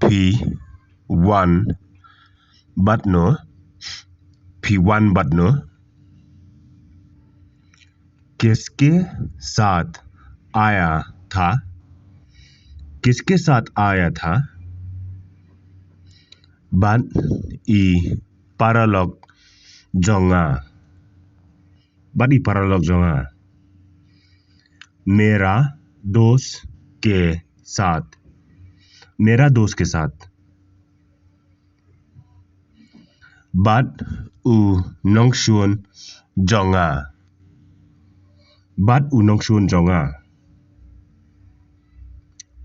P1 Badno P1 Badno किसके साथ आया था? किसके साथ आया था? Bat I paralog jonga. Bat I paralog jonga. मेरा दोस्त के साथ. मेरा दोस्त के साथ. Bat U nongshun jonga. Bat U nongshun jonga.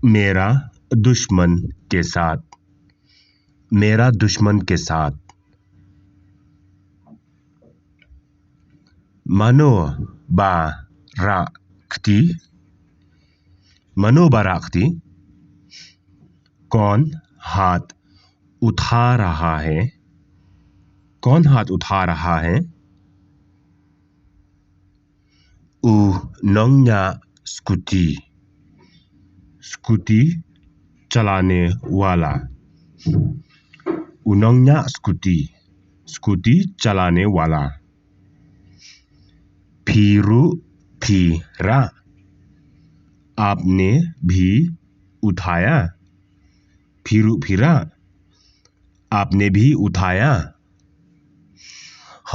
मेरा दुश्मन के साथ. मेरा दुश्मन के साथ. Mano barakti. Mano barakti. कौन हाथ उठा रहा है? कौन हाथ उठा रहा है? Unongnya skuti. स्कूटी चलाने वाला. Unongnya skuti. स्कूटी चलाने वाला. Phiru phira. आपने भी उठाया. Phiru phira. आपने भी उठाया.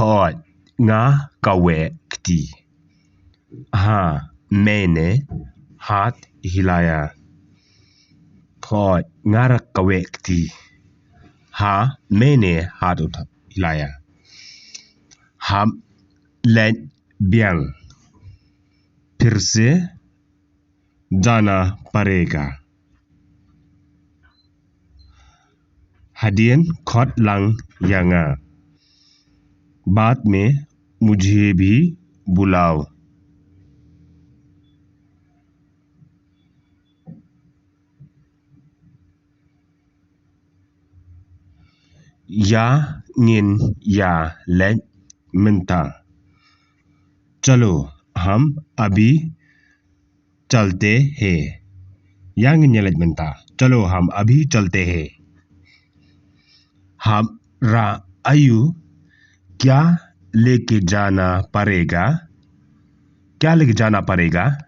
Hot nga kawekti. हाँ मैंने हाथ हिलाया. Hot nga kawekti. हाँ मैंने हाथ हिलाया. हम ले ब्यांग. फिर से जाना पड़ेगा. हदियन खोट लंग यांगा. बाद में मुझे भी बुलाओ. या निन या ले मिंता. चलो हम अभी चलते हैं. या निन या ले मिंता. चलो हम अभी चलते हैं. हम रा आयु क्या लेके जाना पड़ेगा? क्या लेके जाना पड़ेगा?